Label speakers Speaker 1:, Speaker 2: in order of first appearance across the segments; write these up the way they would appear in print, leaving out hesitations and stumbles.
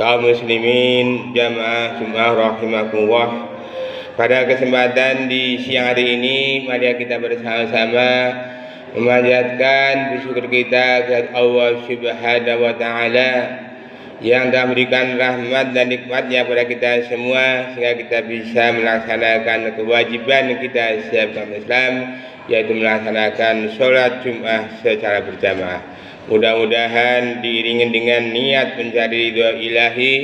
Speaker 1: Kaum muslimin jamaah Jumat rahimakumullah. Pada kesempatan di siang hari ini, mari kita bersama-sama memanjatkan bersyukur kita kepada Allah Subhanahu wa taala yang telah memberikan rahmat dan nikmatnya kepada kita semua sehingga kita bisa melaksanakan kewajiban kita sebagai umat Islam, yaitu melaksanakan sholat Jumat secara berjamaah. Mudah-mudahan diiringi dengan niat mencari ridha ilahi,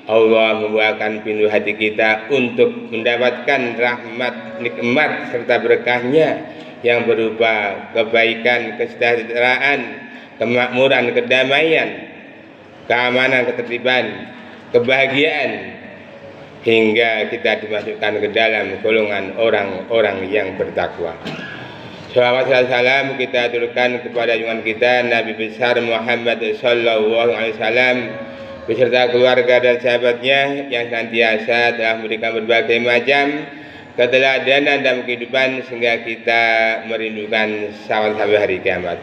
Speaker 1: Allah membukakan pintu hati kita untuk mendapatkan rahmat, nikmat serta berkahnya yang berupa kebaikan, kesejahteraan, kemakmuran, kedamaian, keamanan, ketertiban, kebahagiaan, hingga kita dimasukkan ke dalam golongan orang-orang yang bertakwa. Salawat dan salam kita aturkan kepada junjungan kita Nabi besar Muhammad sallallahu alaihi wasallam beserta keluarga dan sahabatnya yang senantiasa telah memberikan berbagai macam keteladanan dalam kehidupan sehingga kita merindukan sampai hari kiamat.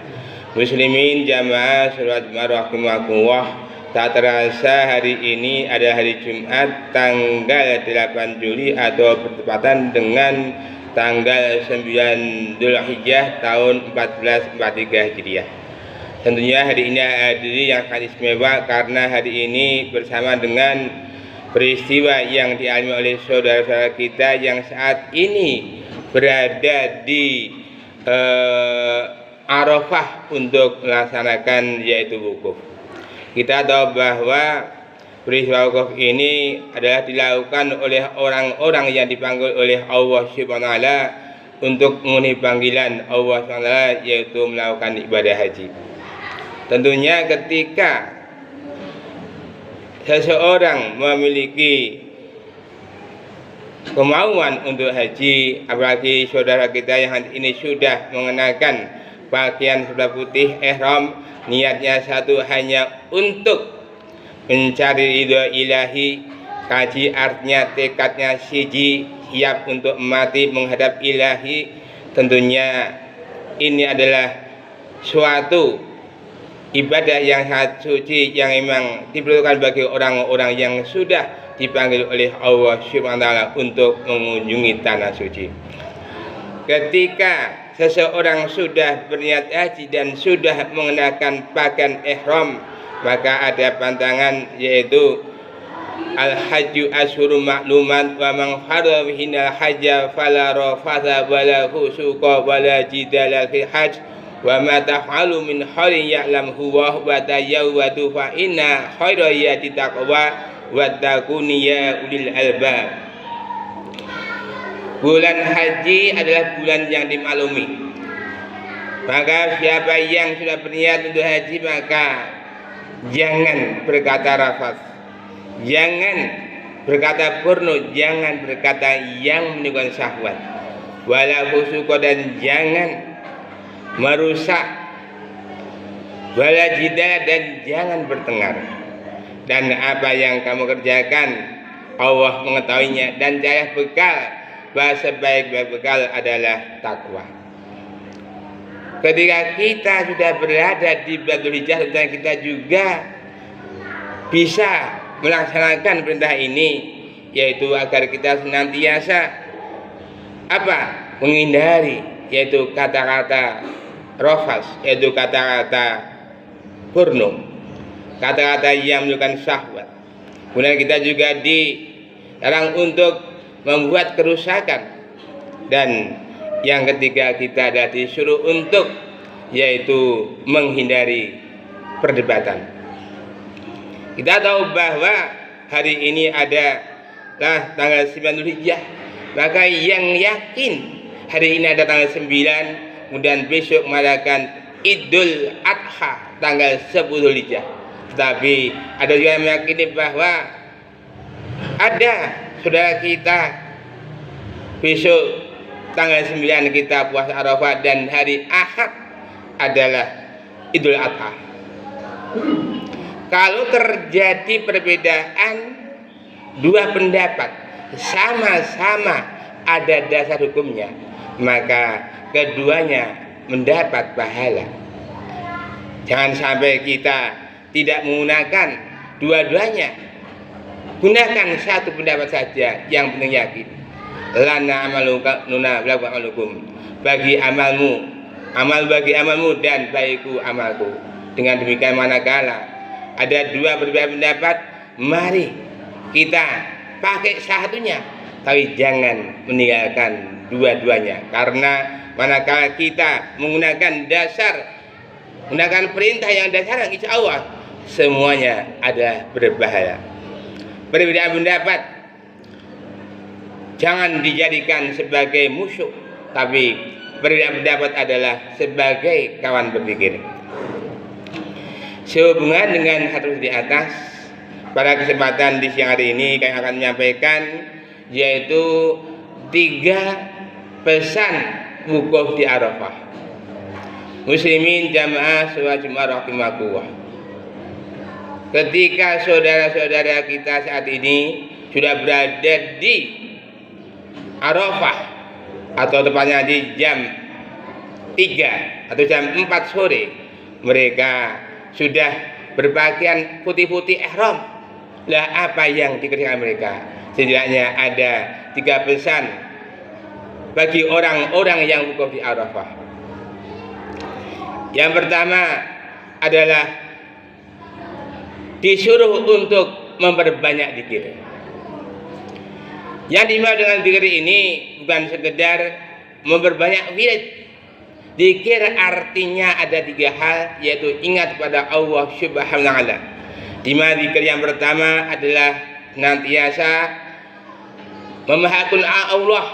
Speaker 1: Muslimin jamaah salat rahimakumullah, tak terasa hari ini ada hari Jumat tanggal 8 Juli atau bertepatan dengan tanggal 9 Dzulhijjah tahun 1443 Hijriah. Tentunya hari ini hari yang sangat istimewa karena hari ini bersama dengan peristiwa yang dialami oleh saudara-saudara kita yang saat ini berada di Arafah untuk melaksanakan yaitu wukuf. Kita tahu bahwa peristiwa wukuf ini adalah dilakukan oleh orang-orang yang dipanggil oleh Allah Subhanahu wa taala untuk memenuhi panggilan Allah Subhanahu wa taala, yaitu melakukan ibadah haji. Tentunya ketika seseorang memiliki kemauan untuk haji, apalagi saudara kita yang ini sudah mengenakan pakaian serba putih ihram, niatnya satu hanya untuk mencari ridha ilahi. Haji artinya tekadnya siji, siap untuk mati menghadap ilahi. Tentunya ini adalah suatu ibadah yang sangat suci yang memang diperlukan bagi orang-orang yang sudah dipanggil oleh Allah Subhanahu wa taala untuk mengunjungi tanah suci. Ketika seseorang sudah berniat haji dan sudah mengenakan pakaian ihram, maka ada pantangan yaitu al-hajju asyhurun ma'lumat wa man farada fihinal hajja fala rafatha wala fusuqa wala jidala fil hajj wa ma taf'alu min khairin ya'lamhu wa tazawwadu fa inna khairal zadi taqwa wattaquni ya ulil albab. Bulan haji adalah bulan yang dimaklumi. Maka siapa yang sudah berniat untuk haji maka jangan berkata rafas, jangan berkata porno, jangan berkata yang menimbulkan syahwat, wala fusuqa, dan jangan merusak, wala jidal, dan jangan bertengkar. Dan apa yang kamu kerjakan Allah mengetahuinya, dan cari bekal, bahasa sebaik-baik bekal adalah takwa. Ketika kita sudah berada di Dzulhijjah, dan kita juga bisa melaksanakan perintah ini, yaitu agar kita senantiasa menghindari yaitu kata-kata rafas, yaitu kata-kata porno, kata-kata yang menunjukkan syahwat. Kemudian kita juga dilarang untuk membuat kerusakan, dan yang ketiga kita ada disuruh untuk yaitu menghindari perdebatan. Kita tahu bahwa hari ini adalah tanggal 9 Dzulhijjah, maka yang yakin hari ini ada tanggal 9, kemudian besok merayakan Idul Adha tanggal 10 Dzulhijjah. Tetapi ada juga yang meyakini bahwa ada saudara kita besok tanggal 9 kita puasa Arafah dan hari Ahad adalah Idul Adha. Kalau terjadi perbedaan dua pendapat sama-sama ada dasar hukumnya, maka keduanya mendapat pahala. Jangan sampai kita tidak menggunakan dua-duanya. Gunakan satu pendapat saja yang penting yakin. Lana amaluka nuna lakum amalukum. Bagi amalmu, amal bagi amalmu dan bagiku amalku. Dengan demikian manakala ada dua berbeda pendapat, mari kita pakai satunya, tapi jangan meninggalkan dua-duanya. Karena manakala kita menggunakan perintah yang dasar, insya Allah semuanya ada berbahaya. Berbeda pendapat jangan dijadikan sebagai musuh, tapi berbeda pendapat adalah sebagai kawan berpikir. Sehubungan dengan hadis di atas, pada kesempatan di siang hari ini kami akan menyampaikan yaitu 3 pesan wukuf di Arafah. Muslimin jamaah sholat Jumat rahimakumullah. Ketika saudara-saudara kita saat ini sudah berada di Arafah, atau tepatnya di jam 3 atau jam 4 sore, mereka sudah berpakaian putih-putih ihram. Lah apa yang dikerjakan mereka? Setidaknya ada 3 pesan bagi orang-orang yang wukuf di Arafah. Yang pertama adalah disuruh untuk memperbanyak zikir. Yang dimaksud dengan zikir ini bukan sekedar memperbanyak wirid. Zikir artinya ada 3 hal, yaitu ingat pada Allah Subhanahu wa taala. Di mana zikir yang pertama adalah senantiasa memahakun Allah,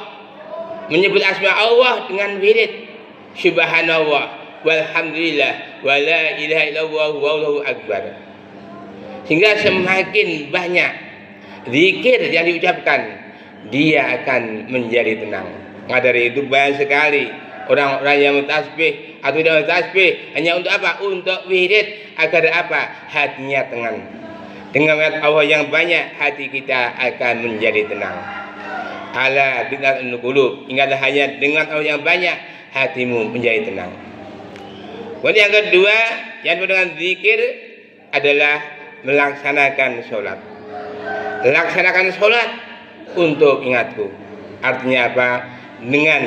Speaker 1: menyebut asma Allah dengan wirid subhanallah walhamdulillah wala ilaha illallah wallahu akbar. Sehingga semakin banyak zikir yang diucapkan, dia akan menjadi tenang. Maka dari itu banyak sekali orang-orang yang mentasbih atau tidak mentasbih hanya untuk apa? Untuk wirid, agar apa? Hatinya tenang. Dengan Allah yang banyak, hati kita akan menjadi tenang. Ala dengan qulub, ingatlah hanya dengan Allah yang banyak, hatimu menjadi tenang. Kemudian yang kedua, yang dengan zikir adalah melaksanakan sholat. Laksanakan sholat untuk ingatku. Artinya apa? Dengan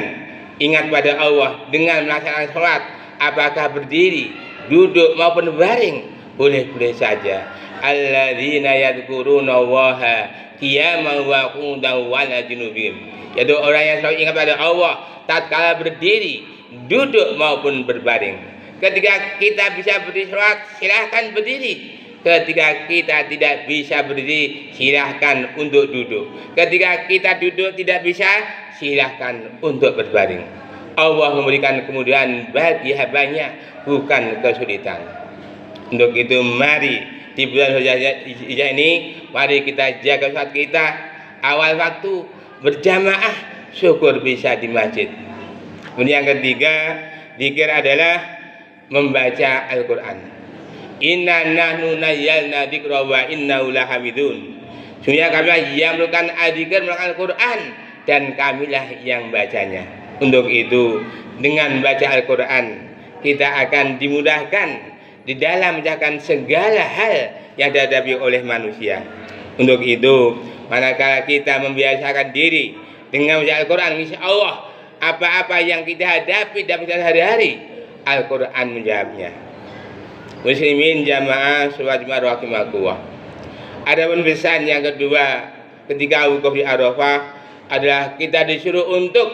Speaker 1: ingat pada Allah, dengan melaksanakan sholat, apakah berdiri, duduk maupun baring, boleh-boleh saja. Alladzina yadhkuruna Allaha qiyaman wa qu'udan wa 'ala junubihim. Yaitu orang yang selalu ingat pada Allah tatkala berdiri, duduk maupun berbaring. Ketika kita bisa berdiri sholat, silahkan berdiri. Ketika kita tidak bisa berdiri, silahkan untuk duduk. Ketika kita duduk tidak bisa, silahkan untuk berbaring. Allah memberikan kemudahan bagi hambanya, bukan kesulitan. Untuk itu mari di bulan Zulhijjah ini, mari kita jaga sholat kita awal waktu berjamaah, syukur bisa di masjid. Kemudian yang ketiga, zikir adalah membaca Al-Quran. Inna nahnu nazzalna dzikra wa innahu lahamidun. Sungguh kami yang melakukan zikir, melakukan Al-Quran, dan kamilah yang bacanya. Untuk itu dengan baca Al-Quran kita akan dimudahkan di dalam mengerjakan segala hal yang dihadapi oleh manusia. Untuk itu manakala kita membiasakan diri dengan membaca Al-Quran, insya Allah apa-apa yang kita hadapi dalam sehari-hari, Al-Quran menjawabnya. Muslimin jamaah sholat Jumat rahimakumullah. Adapun pesan yang kedua ketika wukuf di Arafah adalah kita disuruh untuk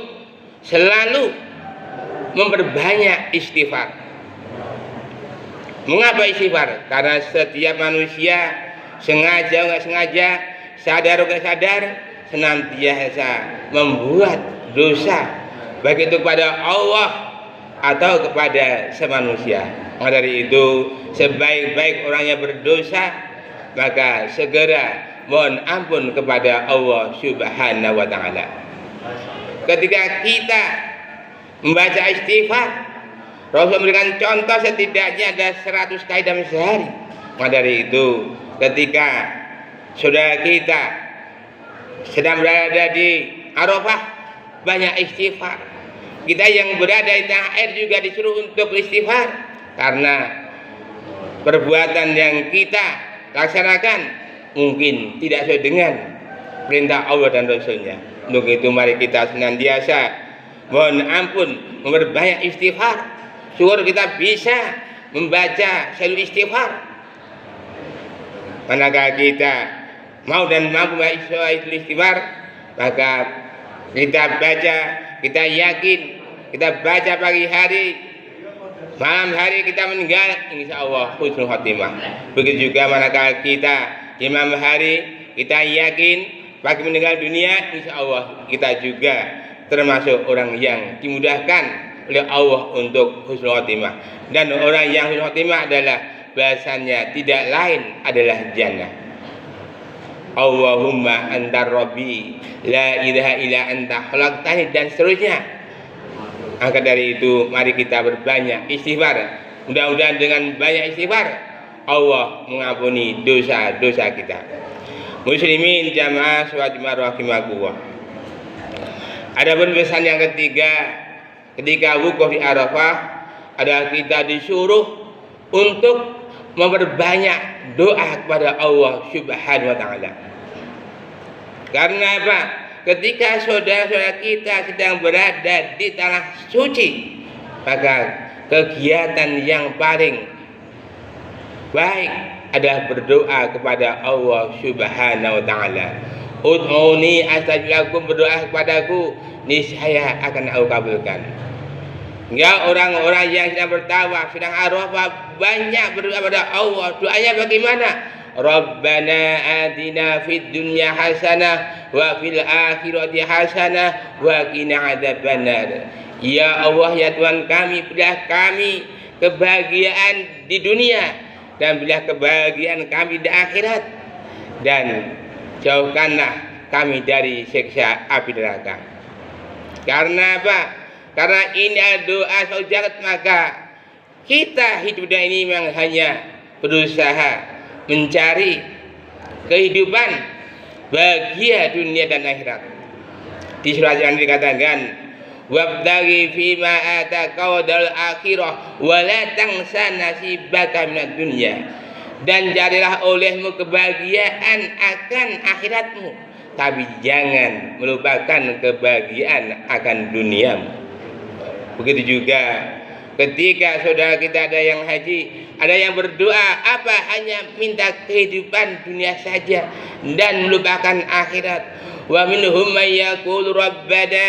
Speaker 1: selalu memperbanyak istighfar. Mengapa istighfar? Karena setiap manusia sengaja nggak sengaja, sadar nggak sadar, senantiasa membuat dosa, baik itu kepada Allah atau kepada semanusia. Maka dari itu sebaik-baik orang yang berdosa, maka segera mohon ampun kepada Allah Subhanahu wa taala. Ketika kita membaca istighfar, Rasul memberikan contoh setidaknya ada 100 kali dalam sehari. Maka dari itu ketika saudara kita sedang berada di Arafah, banyak istighfar. Kita yang berada di tanah air juga disuruh untuk beristighfar, karena perbuatan yang kita laksanakan mungkin tidak sesuai dengan perintah Allah dan Rasulnya. Untuk itu mari kita senantiasa mohon ampun, memperbanyak istighfar. Syukur kita bisa membaca selalu istighfar. Manakala kita mau dan mampu istighfar, maka kita baca, kita yakin, kita baca pagi hari, malam hari kita meninggal, insya Allah husnul khotimah. Begitu juga manakala kita di malam hari, kita yakin pagi meninggal dunia, insya Allah kita juga termasuk orang yang dimudahkan oleh Allah untuk husnul khotimah. Dan orang yang husnul khotimah adalah bahasanya tidak lain adalah jannah. Allahumma antar rabbi la ilaha illa anta khalaqtani, dan seterusnya. Maka dari itu mari kita berbanyak istighfar. Mudah-mudahan dengan banyak istighfar Allah mengampuni dosa-dosa kita. Muslimin jamaah sholat Jumat rahimakumullah. Adapun pesan yang ketiga, ketika wukuf di Arafah adalah kita disuruh untuk memperbanyak doa kepada Allah Subhanahu wa taala. Karena apa? Ketika saudara-saudara kita sedang berada di tanah suci, maka kegiatan yang paling baik adalah berdoa kepada Allah Subhanahu wa taala. Ud'uni astajib lakum, berdoa kepadaku niscaya akan aku kabulkan. Ya, orang-orang yang sedang bertawaf, sedang Arafah, banyak berdoa kepada Allah. Doanya bagaimana? Rabbana atina fid dunya hasanah wa fil akhirati hasanah wa qina adzabannar. Ya Allah, ya Tuhan kami, berilah kami kebahagiaan di dunia dan berilah kebahagiaan kami di akhirat, dan jauhkanlah kami dari siksa api neraka. Karena apa? Karena ini adalah doa saudara, maka kita hidup dunia ini memang hanya berusaha mencari kehidupan bahagia dunia dan akhirat. Di surat yang dikatakan, wabtaghi fima ataka dal akhirah wa la tansa nasibaka minad dunya, dan carilah olehmu kebahagiaan akan akhiratmu, tapi jangan melupakan kebahagiaan akan duniamu. Begitu juga ketika saudara kita ada yang haji, ada yang berdoa apa? Hanya minta kehidupan dunia saja dan melupakan akhirat. Wa minhum may yaqulu rabbana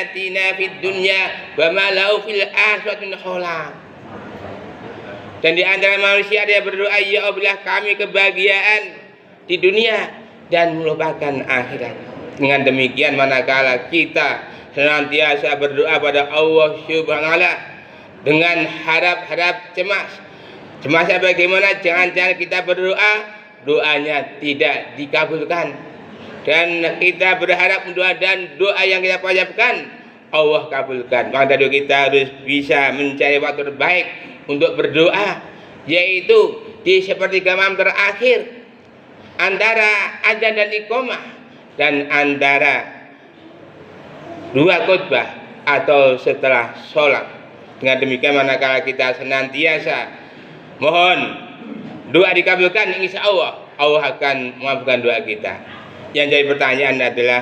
Speaker 1: atina fid dunya wa ma lahu fil akhirati min khalaq. Dan di antara manusia ada yang berdoa, ya Allah, berilah kami kebahagiaan di dunia dan melupakan akhirat. Dengan demikian manakala kita senantiasa berdoa pada Allah Subhanahu wa taala dengan harap-harap cemas. Cemasnya bagaimana? Jangan-jangan kita berdoa, doanya tidak dikabulkan. Dan kita berharap doa, dan doa yang kita panjatkan Allah kabulkan. Maka dari kita harus bisa mencari waktu terbaik untuk berdoa, yaitu di sepertiga malam terakhir antara adzan dan iqamah, dan antara dua khutbah atau setelah sholat. Dengan demikian manakala kita senantiasa mohon doa dikabulkan, insya Allah Allah akan mengabulkan doa kita. Yang jadi pertanyaan adalah,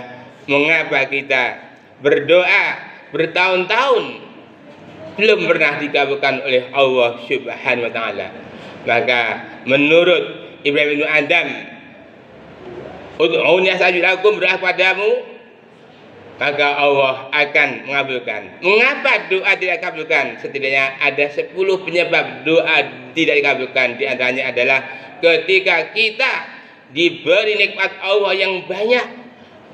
Speaker 1: mengapa kita berdoa bertahun-tahun belum pernah dikabulkan oleh Allah Subhanahu wa taala? Maka menurut Ibrahim bin Adam, ud'uni astajib lakum, berdoa padamu maka Allah akan mengabulkan. Mengapa doa tidak dikabulkan? Setidaknya ada 10 penyebab doa tidak dikabulkan. Di antaranya adalah ketika kita diberi nikmat Allah yang banyak,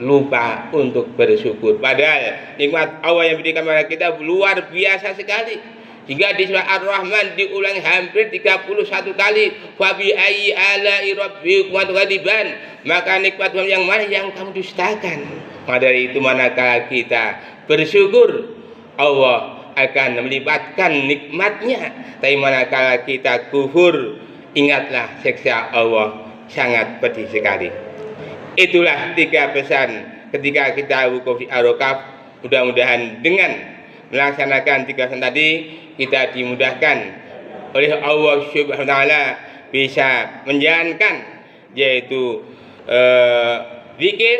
Speaker 1: lupa untuk bersyukur. Padahal nikmat Allah yang diberikan kepada kita luar biasa sekali. Hingga di surah Ar-Rahman diulang hampir 31 kali. Fa bi ayyi ala'i rabbikuma tukadziban, maka nikmat yang mana yang kamu dustakan? Maka dari itu manakala kita bersyukur, Allah akan melibatkan nikmatnya. Tapi manakala kita kufur, ingatlah siksa Allah sangat pedih sekali. Itulah 3 pesan ketika kita wukuf di Arafah. Mudah-mudahan dengan melaksanakan 3 pesan tadi, kita dimudahkan oleh Allah Subhanahu wa taala bisa menjalankan yaitu zikir,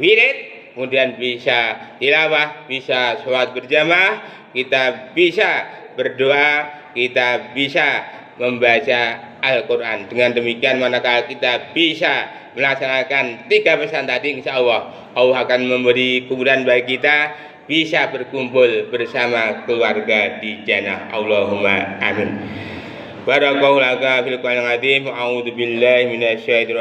Speaker 1: wirid, kemudian bisa tilawah, bisa sholat berjamaah, kita bisa berdoa, kita bisa membaca Al-Quran. Dengan demikian manakala kita bisa melaksanakan 3 pesan tadi, insya Allah akan memberi kemudahan bagi kita bisa berkumpul bersama keluarga di jannah. Allahumma amin. Barakallahu laka fil Qur'anil azim. A'udzu billahi minasyaitonir